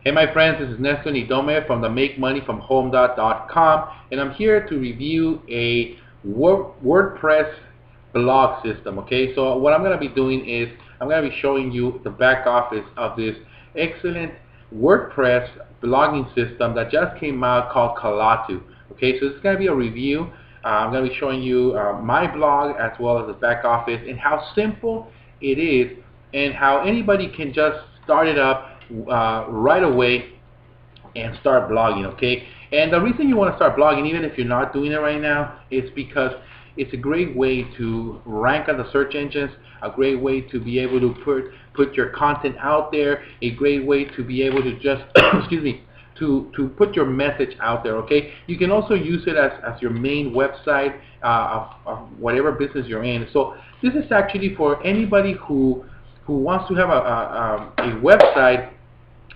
Hey my friends, this is Nestor Nidome from the MakeMoneyFromHome.com, and I'm here to review a WordPress blog system. Okay, so what I'm going to be doing is I'm going to be showing you the back office of this excellent WordPress blogging system that just came out called Kalatu. Okay, so it's going to be a review. I'm going to be showing you my blog as well as the back office and how simple it is and how anybody can just start it up right away and start blogging. Okay, and the reason you want to start blogging, even if you're not doing it right now, is because it's a great way to rank on the search engines, a great way to be able to put your content out there, a great way to be able to just excuse me, to put your message out there. Okay, you can also use it as your main website of whatever business you're in. So this is actually for anybody who wants to have a website,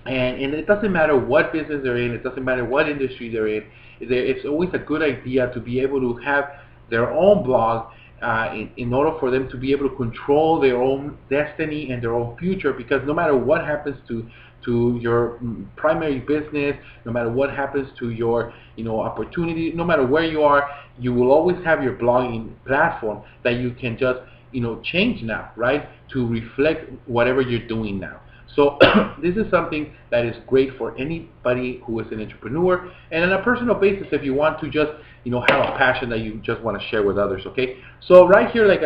and it doesn't matter what business they're in, it doesn't matter what industry they're in. It's always a good idea to be able to have their own blog in order for them to be able to control their own destiny and their own future, because no matter what happens to your primary business, no matter what happens to your opportunity, no matter where you are, you will always have your blogging platform that you can just change now, right, to reflect whatever you're doing now. So this is something that is great for anybody who is an entrepreneur, and on a personal basis, if you want to just have a passion that you just want to share with others. Okay, so right here, like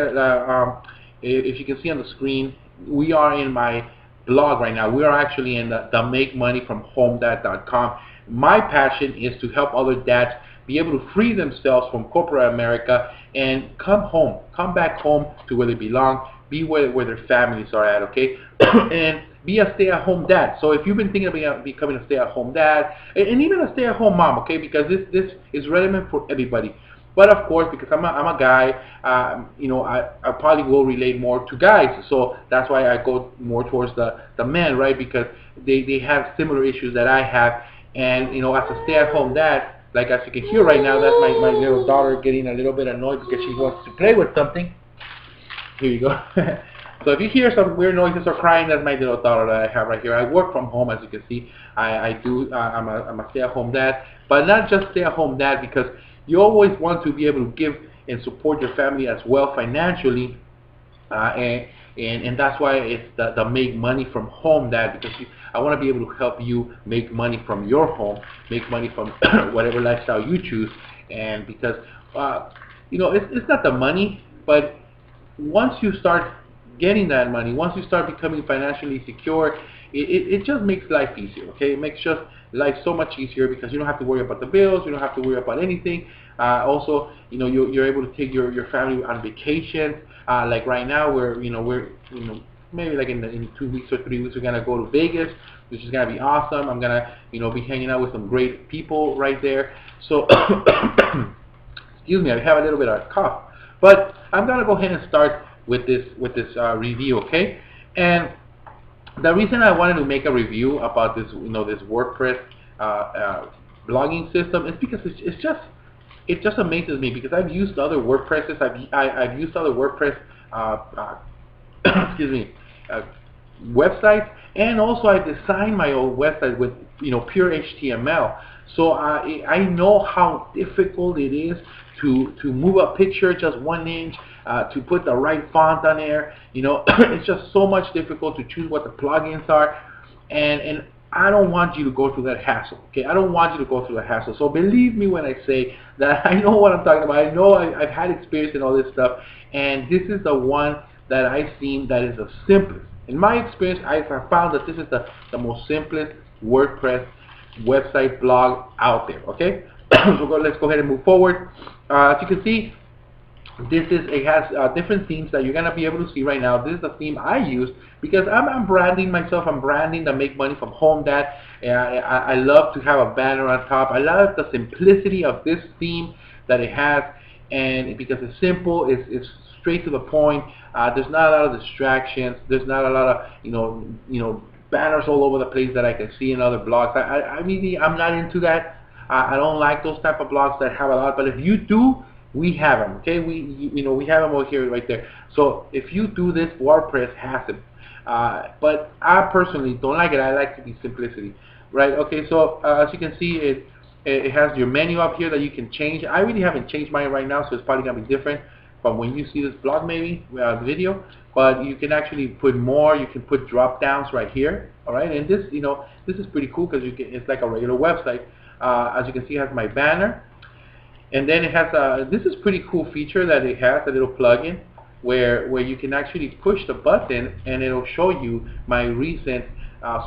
if you can see on the screen, we are in my blog right now. We are actually in the MakeMoneyFromHome.com. My passion is to help other dads be able to free themselves from corporate America and come back home to where they belong, be where their families are at. Okay, and be a stay-at-home dad. So if you've been thinking about becoming a stay-at-home dad, and even a stay-at-home mom, okay, because this is relevant for everybody. But of course, because I'm a guy, I probably will relate more to guys. So that's why I go more towards the men, right? Because they have similar issues that I have. And as a stay-at-home dad, like as you can hear right now, that's my little daughter getting a little bit annoyed because she wants to play with something. Here you go. So if you hear some weird noises or crying, that's my little daughter that I have right here. I work from home, as you can see. I'm a stay-at-home dad, but not just stay-at-home dad, because you always want to be able to give and support your family as well financially, and that's why it's the Make Money From Home dad, because I want to be able to help you make money from your home, make money from whatever lifestyle you choose, and because it's not the money, but once you start getting that money, once you start becoming financially secure, it just makes life easier. Okay, it makes just life so much easier because you don't have to worry about the bills, you don't have to worry about anything. Also, you're able to take your family on vacation. Like right now, we're maybe like in 2 weeks or 3 weeks, we're gonna go to Vegas, which is gonna be awesome. I'm gonna be hanging out with some great people right there. So excuse me, I have a little bit of a cough, but I'm gonna go ahead and start with this review. Okay, and the reason I wanted to make a review about this this WordPress blogging system is because it just amazes me, because I've used other WordPresses, I've used other WordPress excuse me, websites, and also I designed my own website with pure HTML. So I know how difficult it is to move a picture just 1 inch, to put the right font on there. It's just so much difficult to choose what the plugins are, and I don't want you to go through that hassle. Okay, I don't want you to go through the hassle. So believe me when I say that I know what I'm talking about. I know I've had experience in all this stuff, and this is the one that I've seen that is the simplest. In my experience, I've found that this is the most simplest WordPress website blog out there. Okay, so let's go ahead and move forward. As you can see, it has different themes that you're gonna be able to see right now. This is the theme I use because I'm branding myself. I'm branding the Make Money From Home dad. I love to have a banner on top. I love the simplicity of this theme that it has, and because it's simple, it's straight to the point. There's not a lot of distractions. There's not a lot of banners all over the place that I can see in other blogs. I'm not into that. I don't like those type of blogs that have a lot. But if you do, we have them. Okay, we have them over here right there. So if you do this, WordPress has them. But I personally don't like it. I like the simplicity, right? Okay, so as you can see, it has your menu up here that you can change. I really haven't changed mine right now, so it's probably gonna be different from when you see this blog, maybe video. But you can actually put more. You can put drop downs right here. All right, and this, this is pretty cool because it's like a regular website. As you can see, it has my banner. And then it has this is pretty cool feature that it has, a little plugin where you can actually push the button and it'll show you my recent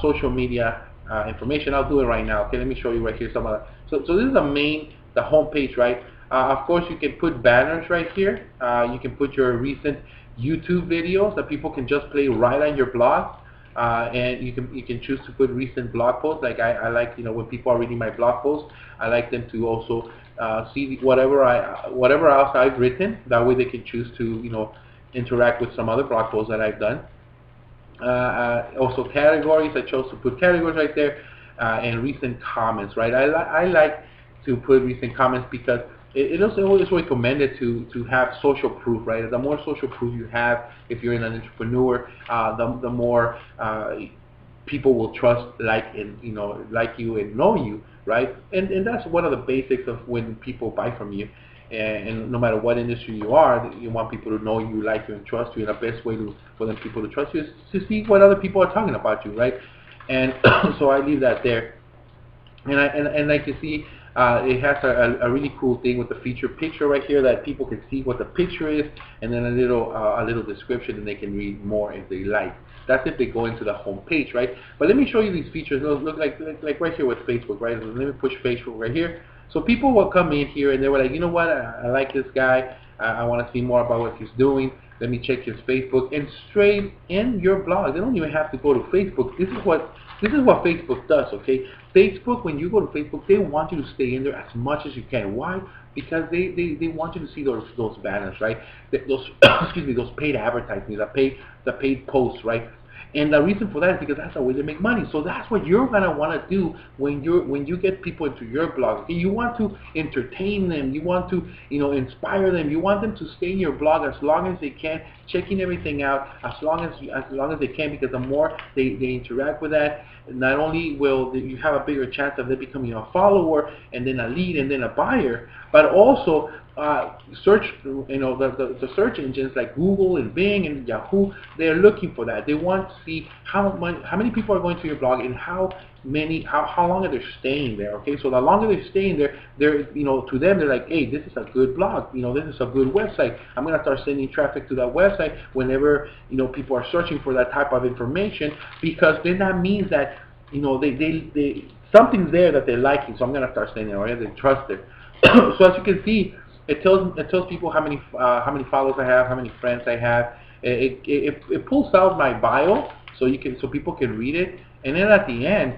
social media information. I'll do it right now. Okay, let me show you right here some of that. So this is the home page, right? Of course, you can put banners right here. You can put your recent YouTube videos that people can just play right on your blog. And you can choose to put recent blog posts. Like I like, when people are reading my blog posts, I like them to also see whatever else I've written. That way they can choose to interact with some other blog posts that I've done. Also categories, I chose to put categories right there, and recent comments, right? I like to put recent comments because it is always recommended to have social proof, right? The more social proof you have, if you're an entrepreneur, the more people will trust, like you and know you, right? And that's one of the basics of when people buy from you. And no matter what industry you are, you want people to know you, like you, and trust you. And the best way for them people to trust you is to see what other people are talking about you, right? And so I leave that there. And like you see, it has a really cool thing with the featured picture right here that people can see what the picture is, and then a little description, and they can read more if they like. That's if they go into the home page, right? But let me show you these features. Look like right here with Facebook, right? Let me push Facebook right here. So people will come in here and they were like, you know what? I like this guy. I want to see more about what he's doing. Let me check his Facebook, and straight in your blog. They don't even have to go to Facebook. This is what Facebook does, okay? Facebook, when you go to Facebook, they want you to stay in there as much as you can. Why? Because they want you to see those banners, right? Those excuse me, those paid advertisements, the paid posts, right? And the reason for that is because that's the way they make money. So that's what you're gonna want to do when you get people into your blog. Okay? You want to entertain them. You want to inspire them. You want them to stay in your blog as long as they can, checking everything out as long as they can. Because the more they interact with that, not only will you have a bigger chance of them becoming a follower and then a lead and then a buyer, but also search, the search engines like Google and Bing and Yahoo, they're looking for that. They want to see how many people are going to your blog and how long are they staying there. Okay, so the longer they're staying there, they're to them they're like, hey, this is a good blog. This is a good website. I'm gonna start sending traffic to that website whenever people are searching for that type of information, because then that means that they something's there that they're liking. So I'm gonna start saying it, right? They trust it. So as you can see, it tells people how many followers I have, how many friends I have. It pulls out my bio so people can read it, and then at the end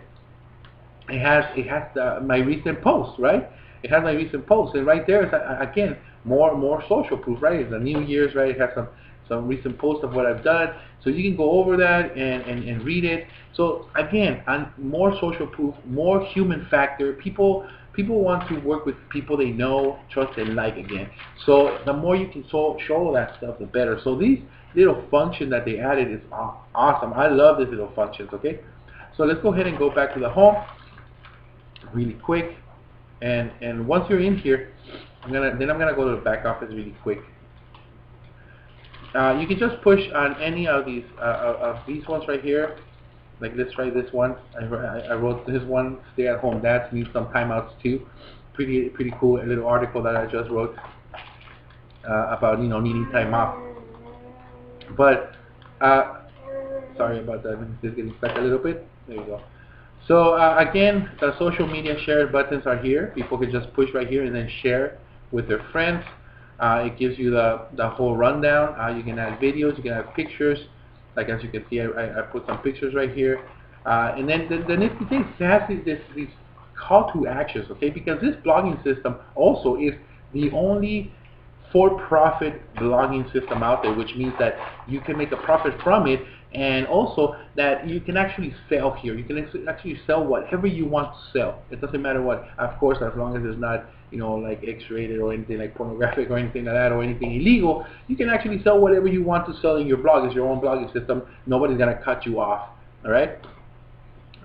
it has my recent posts, right? It has my recent posts, and right there is again more social proof, right? It's the New Year's, right? It has some recent posts of what I've done, so you can go over that and read it. So again, more social proof, more human factor. People want to work with people they know, trust, and like again. So the more you can show that stuff, the better. So these little function that they added is awesome. I love these little functions. Okay, so let's go ahead and go back to the home really quick. And once you're in here, I'm gonna go to the back office really quick. You can just push on any of these ones right here. Like let's try this one. I wrote this one. Stay at home dads need some timeouts too. Pretty cool. A little article that I just wrote about needing time off. But sorry about that. It's just getting stuck a little bit. There you go. So again, the social media share buttons are here. People can just push right here and then share with their friends. It gives you the whole rundown. You can add videos. You can add pictures. Like as you can see, I put some pictures right here. And then the nifty thing is it has these call to actions, okay? Because this blogging system also is the only for-profit blogging system out there, which means that you can make a profit from it, And also that you can actually sell here. You can actually sell whatever you want to sell. It doesn't matter what, of course, as long as it's not, you know, like X-rated or anything like pornographic or anything like that or anything illegal. You can actually sell whatever you want to sell in your blog. It's your own blogging system. Nobody's gonna cut you off. All right.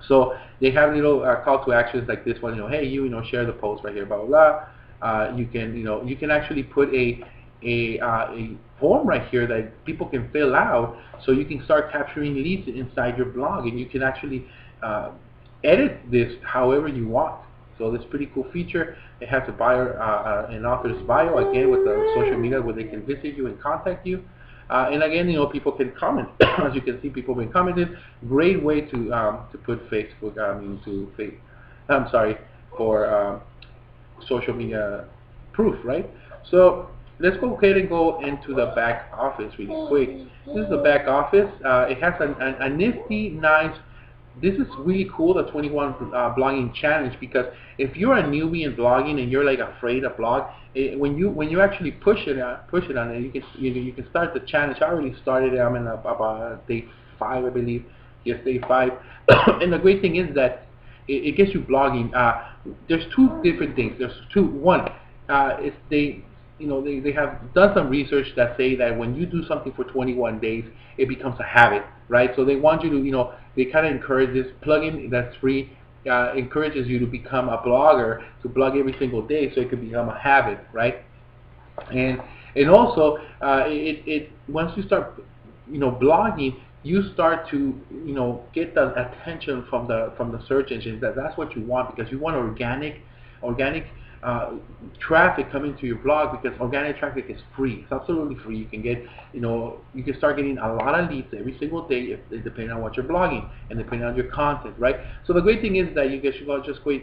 So they have little call to actions like this one. You know, hey, you know, share the post right here, blah blah blah. You can, you know, you can actually put a form right here that people can fill out, so you can start capturing leads inside your blog, and you can actually edit this however you want. So this pretty cool feature. It has a buyer, an author's bio again with the social media where they can visit you and contact you. And again, you know, people can comment. As you can see, people have been commenting. Great way to put Facebook. I'm sorry, for social media proof, right? So let's go ahead and go into the back office really quick. This is the back office. It has a nifty, nice. This is really cool, the 21 blogging challenge, because if you're a newbie in blogging and you're like afraid of blog, when you actually push it on it, you can start the challenge. I already started it. I'm in about day 5, I believe. Yes, day 5. And the great thing is that it gets you blogging. There's 2 different things. There's 2. One, is they have done some research that say that when you do something for 21 days, it becomes a habit, right? So they want you to, you know, they kind of encourage this plugin that's free, encourages you to become a blogger, to blog every single day, so it could become a habit, right? And also, it once you start, you know, blogging, you start to, you know, get the attention from the search engines. That's what you want, because you want organic traffic coming to your blog, because organic traffic is free. It's absolutely free. You can get, you know, you can start getting a lot of leads every single day, depending on what you're blogging and depending on your content, right? So the great thing is that you should just go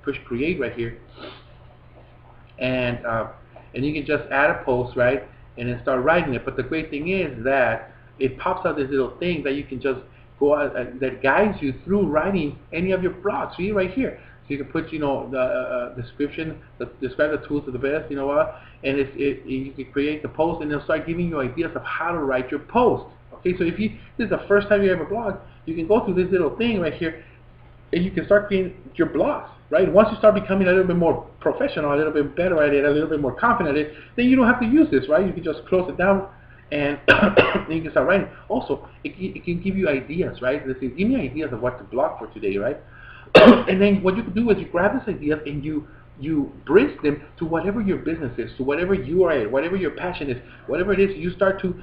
push create right here, and you can just add a post, right, and then start writing it. But the great thing is that it pops out this little thing that you can just go out, that guides you through writing any of your blogs. See right here. So you can put, you know, the description, describe the tools to the best, you know what, and you can create the post, and it'll start giving you ideas of how to write your post. Okay, so if this is the first time you ever blog, you can go through this little thing right here, and you can start creating your blogs, right? Once you start becoming a little bit more professional, a little bit better at it, a little bit more confident at it, then you don't have to use this, right? You can just close it down, and then you can start writing. Also, it can give you ideas, right? This is, give me ideas of what to blog for today, right? And then what you can do is you grab these ideas and you bridge them to whatever your business is, to whatever you are at, whatever your passion is, whatever it is. You start to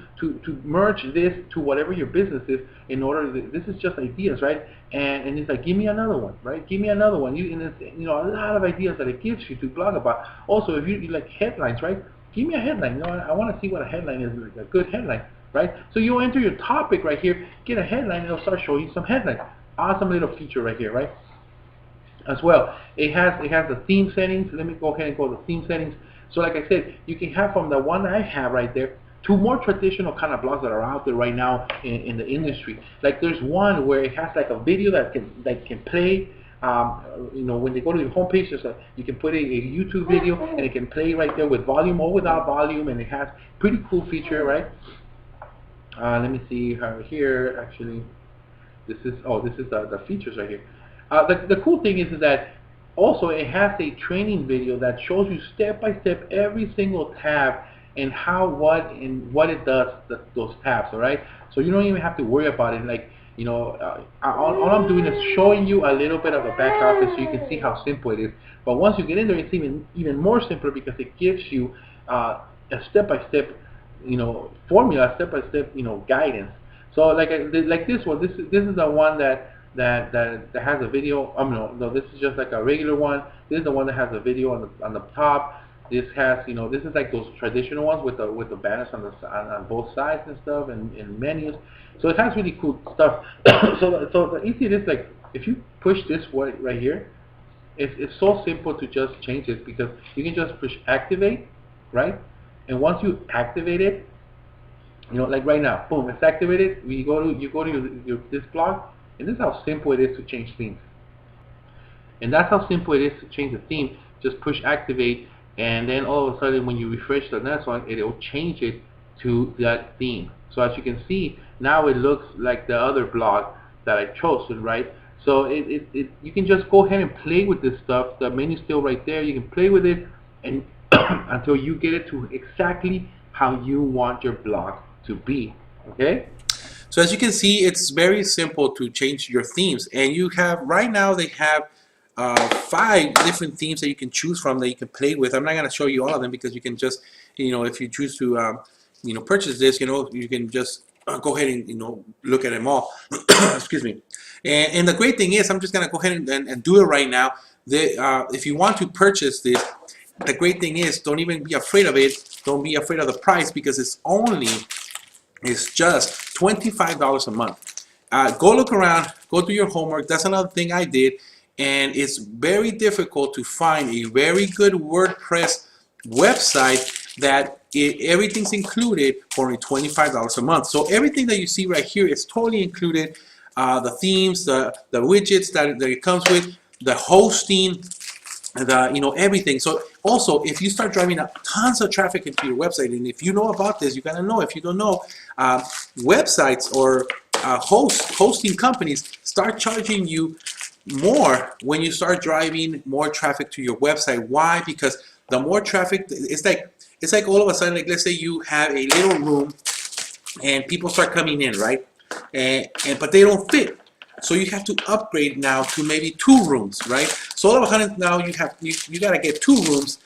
merge this to whatever your business is. In order, this is just ideas, right? And it's like, give me another one, right? Give me another one. And it's, you know, a lot of ideas that it gives you to blog about. Also, if you like headlines, right? Give me a headline. You know, I want to see what a headline is, like a good headline, right? So you enter your topic right here, get a headline, and it'll start showing you some headlines. Awesome little feature right here, right? As well, it has the theme settings. Let me go ahead and go to the theme settings. So like I said, you can have from the one I have right there to more traditional kind of blogs that are out there right now in the industry. Like there's one where it has like a video that can play. You know, when they go to the homepage, you can put a YouTube video and it can play right there with volume or without volume, and it has pretty cool feature, right? Let me see here. Actually, this is the features right here. The cool thing is that also it has a training video that shows you step by step every single tab and what it does, those tabs. All right, so you don't even have to worry about it. Like, you know, all I'm doing is showing you a little bit of the back office so you can see how simple it is. But once you get in there, it's even more simpler, because it gives you a step by step, you know, formula, step by step, you know, guidance. So like this one, this is the one that has a video. No, this is just like a regular one. This is the one that has a video on the top. This has, you know, this is like those traditional ones with the banners on both sides and stuff, and menus. So it has really cool stuff. so the easy it is, like if you push this word right here, it's so simple to just change it, because you can just push activate, right? And once you activate it, you know, like right now, boom, it's activated. You go to this blog. And this is how simple it is to change themes. And that's how simple it is to change the theme. Just push activate, and then all of a sudden when you refresh the next one, it will change it to that theme. So as you can see, now it looks like the other blog that I chose, right? So you can just go ahead and play with this stuff. The menu's still right there. You can play with it and until you get it to exactly how you want your blog to be. Okay? So as you can see, it's very simple to change your themes. And you have, right now they have 5 different themes that you can choose from that you can play with. I'm not going to show you all of them because you can just, if you choose to, purchase this, you can just go ahead and, look at them all. Excuse me. And the great thing is, I'm just going to go ahead and do it right now. If you want to purchase this, the great thing is, don't even be afraid of it. Don't be afraid of the price because it's just $25 a month. Go look around, go do your homework. That's another thing I did. And it's very difficult to find a very good WordPress website that everything's included for only $25 a month. So everything that you see right here is totally included. The themes, the widgets that it comes with, the hosting, everything. So also, if you start driving tons of traffic into your website, and if you know about this, you gotta know. If you don't know, websites or hosting companies start charging you more when you start driving more traffic to your website. Why? Because the more traffic, it's like all of a sudden, like let's say you have a little room and people start coming in, right? But they don't fit. So you have to upgrade now to maybe 2 rooms, right? So all of a sudden now you gotta get 2 rooms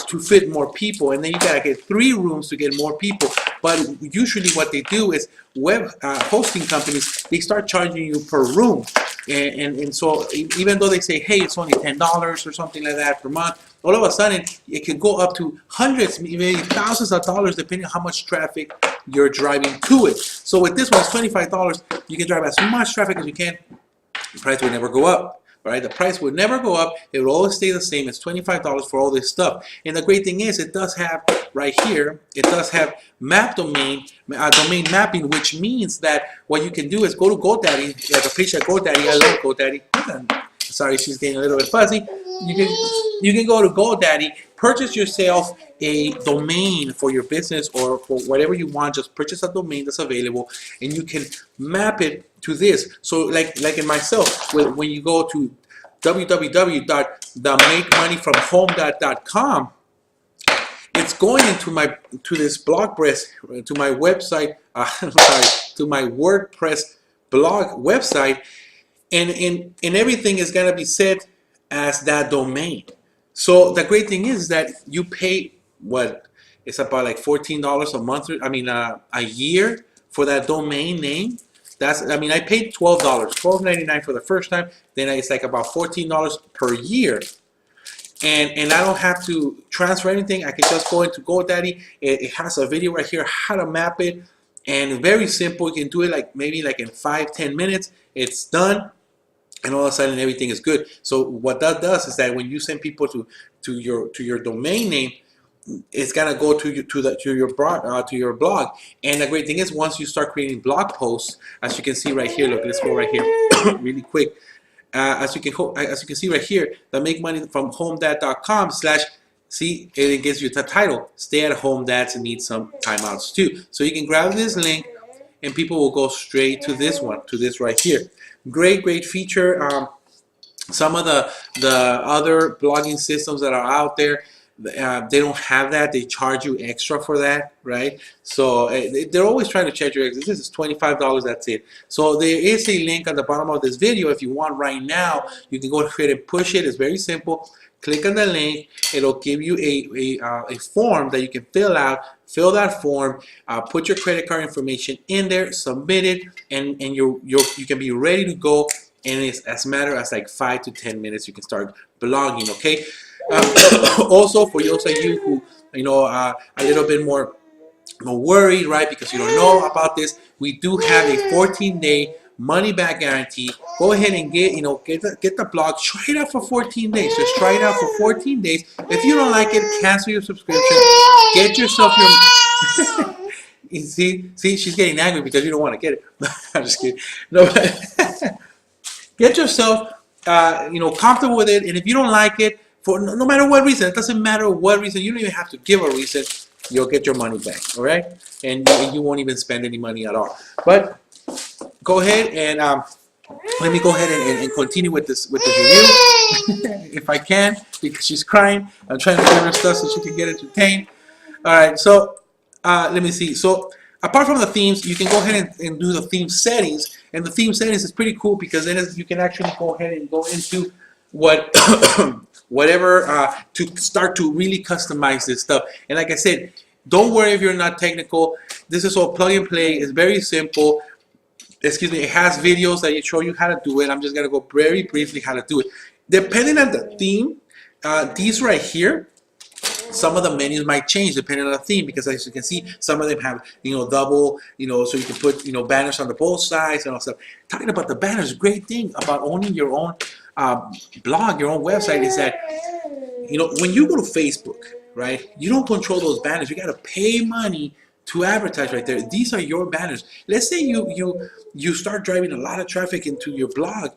to fit more people, and then you gotta get 3 rooms to get more people. But usually what they do is web hosting companies, they start charging you per room, and so even though they say, hey, it's only $10 or something like that per month, all of a sudden it can go up to hundreds, maybe thousands of dollars, depending on how much traffic you're driving to it. So with this one, it's $25. You can drive as much traffic as you can. The price will never go up. Right? The price would never go up. It will always stay the same. It's $25 for all this stuff. And the great thing is, it does have right here, it does have domain mapping, which means that what you can do is go to GoDaddy, like a page at GoDaddy. I love GoDaddy. Sorry, she's getting a little bit fuzzy. You can go to GoDaddy, purchase yourself a domain for your business or for whatever you want. Just purchase a domain that's available, and you can map it to this. So like in myself, when you go to www.themakemoneyfromhome.com, it's going into this WordPress, to my website, to my WordPress blog website, and everything is going to be set as that domain. So the great thing is that you pay what? It's about like $14 a month. I mean, a year for that domain name. I paid $12, $12.99 for the first time. Then it's like about $14 per year. And I don't have to transfer anything. I can just go into GoDaddy. It has a video right here how to map it, and very simple. You can do it maybe in 5-10 minutes. It's done, and all of a sudden everything is good. So what that does is that when you send people to your domain name, it's gonna go to your blog. And the great thing is, once you start creating blog posts, as you can see right here, look, let's go right here really quick. As you can see right here, the make money from home.com / see, it gives you the title, stay at home dads need some timeouts too. So you can grab this link and people will go straight to this one, to this right here. Great feature. Some of the other blogging systems that are out there, they don't have that. They charge you extra for that, right? So they're always trying to charge you extra. This is $25, that's it. So there is a link at the bottom of this video. If you want right now, you can go ahead and push it. It's very simple. Click on the link. It'll give you a form that you can fill out. Fill that form, put your credit card information in there, submit it, and you can be ready to go. And it's as a matter as like 5 to 10 minutes, you can start blogging. Okay. Also, for those of you who a little bit more worried, right, because you don't know about this, we do have a 14-day money-back guarantee. Go ahead and get the blog. Try it out for 14 days. Just try it out for 14 days. If you don't like it, cancel your subscription. Get yourself your. You see, she's getting angry because you don't want to get it. I'm just kidding. No, but get yourself, comfortable with it. And if you don't like it, for no matter what reason, it doesn't matter what reason. You don't even have to give a reason. you'll get your money back, all right? And you won't even spend any money at all. But go ahead and let me go ahead and continue with this review if I can, because she's crying. I'm trying to give her stuff so she can get entertained. All right, so let me see. So apart from the themes, you can go ahead and do the theme settings. And the theme settings is pretty cool because then you can actually go ahead and go into what whatever to start to really customize this stuff. And like I said, don't worry if you're not technical. This is all plug and play. It's very simple. Excuse me, it has videos that show you how to do it. I'm just gonna go very briefly how to do it. Depending on the theme, these right here, some of the menus might change depending on the theme, because as you can see, some of them have, double, so you can put, banners on the both sides and all stuff. Talking about the banners, great thing about owning your own blog, your own website is that, when you go to Facebook, right, you don't control those banners. You got to pay money to advertise right there. These are your banners. Let's say you start driving a lot of traffic into your blog.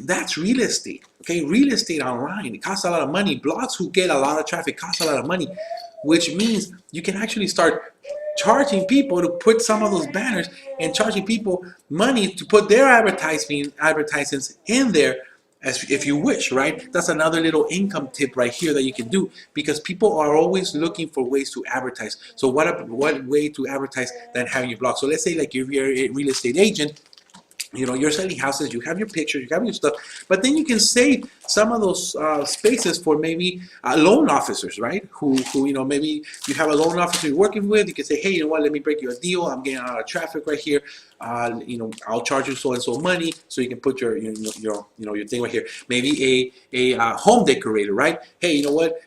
That's real estate. Okay, real estate online, it costs a lot of money. Blogs who get a lot of traffic cost a lot of money, which means you can actually start charging people to put some of those banners and charging people money to put their advertisements in there, as if you wish, right? That's another little income tip right here that you can do, because people are always looking for ways to advertise. So what way to advertise than having your blog? So let's say like if you're a real estate agent, you're selling houses, you have your pictures, you have your stuff, but then you can save some of those spaces for maybe loan officers, right? Who maybe you have a loan officer you're working with. You can say, hey, let me break you a deal. I'm getting a lot of traffic right here. I'll charge you so and so money, so you can put your thing right here. Maybe a home decorator, right? Hey, you know what?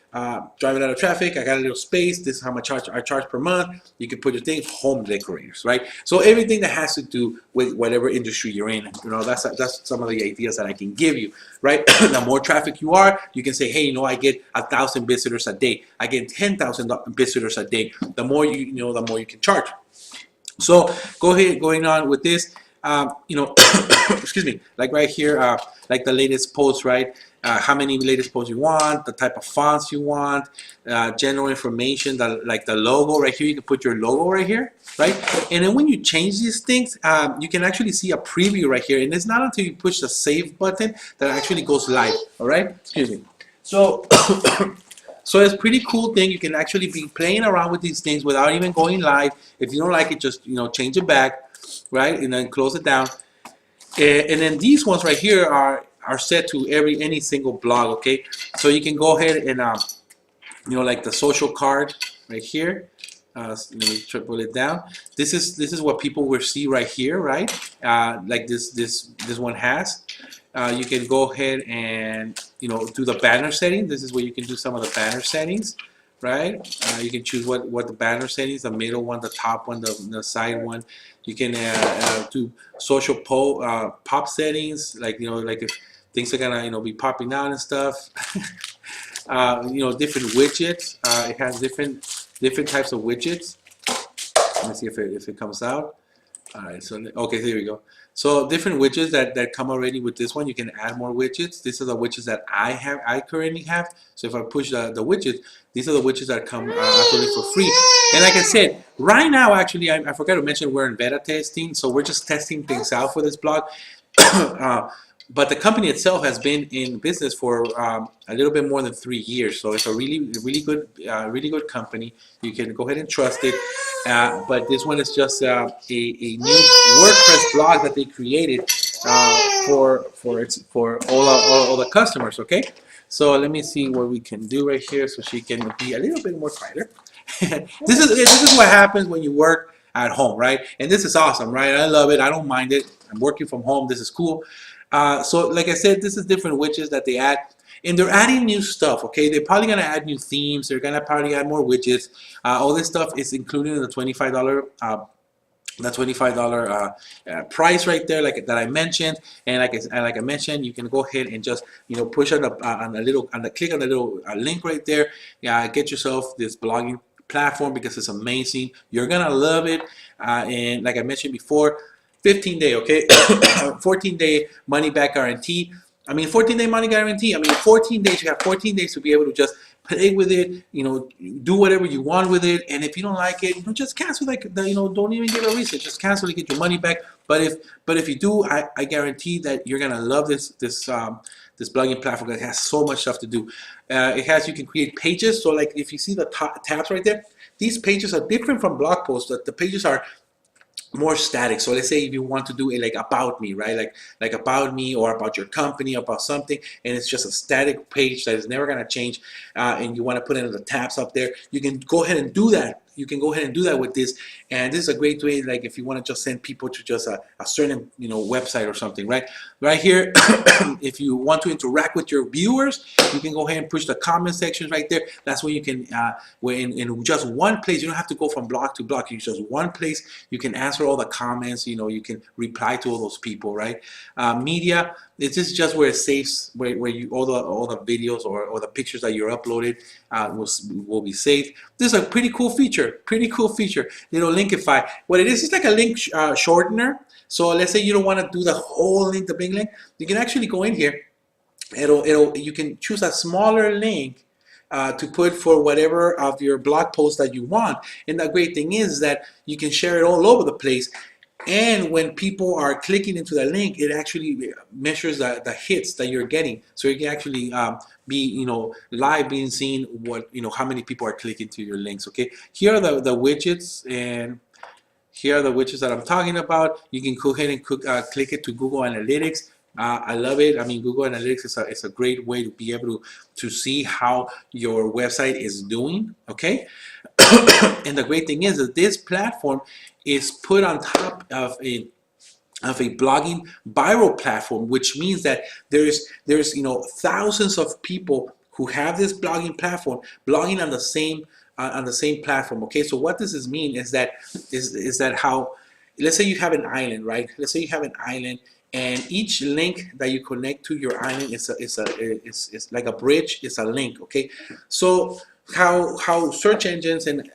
Driving out of traffic, I got a little space. This is how much I charge per month. You can put your thing, home decorators, right? So everything that has to do with whatever industry you're in, that's some of the ideas that I can give you, right? The more traffic you are, you can say, hey, I get 1,000 visitors a day. I get 10,000 visitors a day. The more the more you can charge. So go ahead, going on with this, excuse me, like right here, like the latest post, right? How many latest posts you want, the type of fonts you want, general information, like the logo right here. You can put your logo right here, right? And then when you change these things, you can actually see a preview right here. And it's not until you push the save button that it actually goes live, all right? Excuse me. So, so it's a pretty cool thing. You can actually be playing around with these things without even going live. If you don't like it, just change it back, right? And then close it down. And then these ones right here are set to any single blog. Okay, so you can go ahead and like the social card right here. Let me triple it down. This is what people will see right here, right? Like this one has. You can go ahead and do the banner setting. This is where you can do some of the banner settings, right? You can choose what the banner settings, the middle one, the top one, the side one. You can do social pop settings, like like if things are gonna be popping out and stuff. Different widgets. It has different types of widgets. Let me see if it comes out. All right, so okay, here we go. So different widgets that come already with this one. You can add more widgets. These are the widgets that I currently have. So if I push the widgets, these are the widgets that come actually for free. And like I said, right now, actually, I forgot to mention we're in beta testing. So we're just testing things out for this blog. But the company itself has been in business for a little bit more than 3 years, so it's a really good company. You can go ahead and trust it. But this one is just a new WordPress blog that they created for all the customers. Okay, so let me see what we can do right here, so she can be a little bit more quieter. This is what happens when you work at home, right? And this is awesome, right? I love it. I don't mind it. I'm working from home. This is cool. So like I said, this is different widgets that they add, and they're adding new stuff. Okay, they're probably gonna add new themes. They're gonna probably add more widgets. All this stuff is included in the $25 price right there, like that I mentioned. And like I mentioned, you can go ahead and just push on click on the little link right there. Yeah, get yourself this blogging platform because it's amazing. You're gonna love it. And like I mentioned before, 15-day, okay, 14-day money back guarantee. I mean, 14-day money guarantee. I mean, 14 days, you have 14 days to be able to just play with it, do whatever you want with it. And if you don't like it, just cancel, don't even give a reason. Just cancel it, get your money back. But if you do, I guarantee that you're gonna love this blogging platform. That has so much stuff to do. You can create pages. So like if you see the tabs right there, these pages are different from blog posts. The pages are more static. So let's say if you want to do it like about me, right? Like about me or about your company, about something, and it's just a static page that is never going to change, and you want to put in the tabs up there, you can go ahead and do that. You can go ahead and do that with this, and this is a great way. Like if you want to just send people to just a certain website or something, right? Right here, if you want to interact with your viewers, you can go ahead and push the comment sections right there. That's where you can, in just one place, you don't have to go from blog to blog. You just one place, you can answer all the comments. You can reply to all those people, right? Media, this is just where it saves, where you all the videos or the pictures that you're uploaded will be saved. This is a pretty cool feature. Little linkify. What it is like a link shortener. So let's say you don't want to do the whole link, the big link. You can actually go in here. You can choose a smaller link to put for whatever of your blog post that you want. And the great thing is that you can share it all over the place. And when people are clicking into the link, it actually measures the hits that you're getting. So you can actually be, live being seen how many people are clicking to your links. Okay, here are the widgets, and here are the widgets that I'm talking about. You can go ahead and click it to Google Analytics. I love it. I mean, Google Analytics is a great way to be able to see how your website is doing. Okay, and the great thing is that this platform is put on top of a blogging viral platform, which means that there's thousands of people who have this blogging platform blogging on the same platform. Okay, so what does this mean is that how, let's say you have an island, right? Let's say you have an island, and each link that you connect to your island is like a bridge. It's a link. Okay, so how search engines and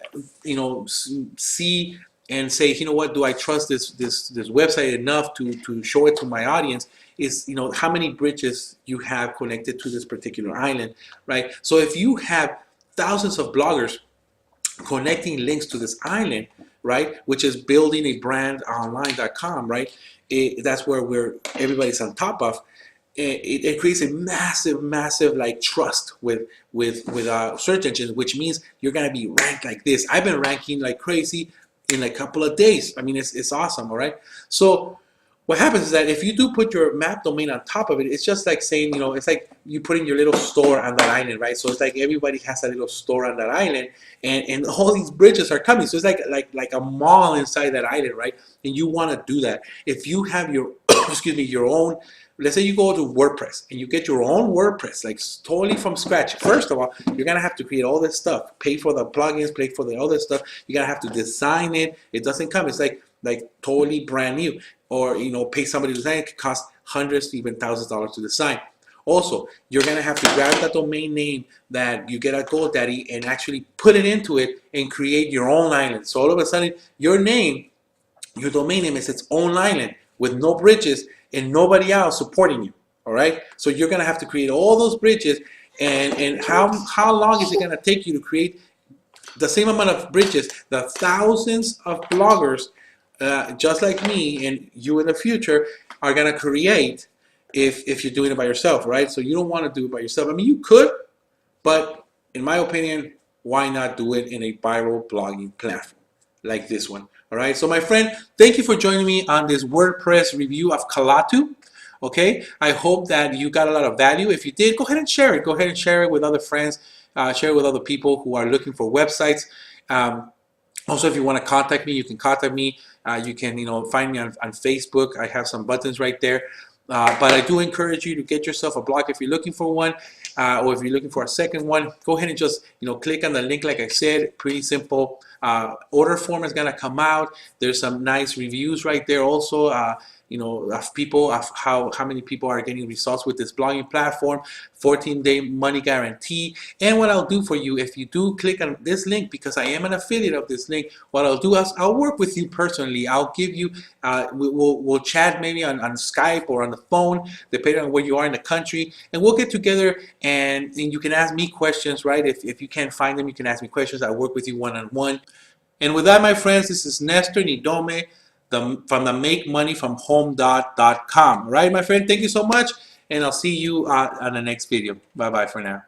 see and say, what, do I trust this website enough to show it to my audience, is how many bridges you have connected to this particular island, right? So if you have thousands of bloggers connecting links to this island, right, which is building a brand online.com, right, that's where everybody's on top of. It creates a massive like trust with search engines, which means you're gonna be ranked like this. I've been ranking like crazy in a couple of days. I mean, it's awesome. All right. So what happens is that if you do put your map domain on top of it, it's just like saying, it's like you putting your little store on that island, right? So it's like everybody has a little store on that island, and all these bridges are coming. So it's like a mall inside that island, right? And you want to do that. If you have your your own, let's say you go to WordPress and you get your own WordPress, like totally from scratch. First of all, you're gonna have to create all this stuff, pay for the plugins, pay for the other stuff. You're gonna have to design it. It doesn't come. It's like totally brand new. Or pay somebody to design it. It could cost hundreds, even thousands of dollars to design. Also, you're gonna have to grab that domain name that you get at GoDaddy and actually put it into it and create your own island. So all of a sudden, your domain name is its own island with no bridges and nobody else supporting you. All right. So you're gonna have to create all those bridges, and how long is it gonna take you to create the same amount of bridges that thousands of bloggers just like me and you in the future are gonna create if you're doing it by yourself, right? So you don't want to do it by yourself. I mean, you could, but in my opinion, why not do it in a viral blogging platform like this one? All right. So my friend, thank you for joining me on this WordPress review of Kalatu. Okay. I hope that you got a lot of value. If you did, go ahead and share it. Go ahead and share it with other friends. Share it with other people who are looking for websites. Also, if you want to contact me, you can contact me. You can, find me on Facebook. I have some buttons right there. But I do encourage you to get yourself a blog if you're looking for one, or if you're looking for a second one. Go ahead and just, click on the link. Like I said, pretty simple. Order form is gonna come out. There's some nice reviews right there. Also, of people, of how many people are getting results with this blogging platform, 14-day money guarantee. And what I'll do for you, if you do click on this link, because I am an affiliate of this link, what I'll do is I'll work with you personally. I'll give you, we'll chat maybe on Skype or on the phone, depending on where you are in the country, and we'll get together and you can ask me questions, right? If you can't find them, you can ask me questions. I'll work with you one-on-one. And with that, my friends, this is Nestor Nidome from the MakeMoneyFromHome.com. All right, my friend, thank you so much, and I'll see you on the next video. Bye-bye for now.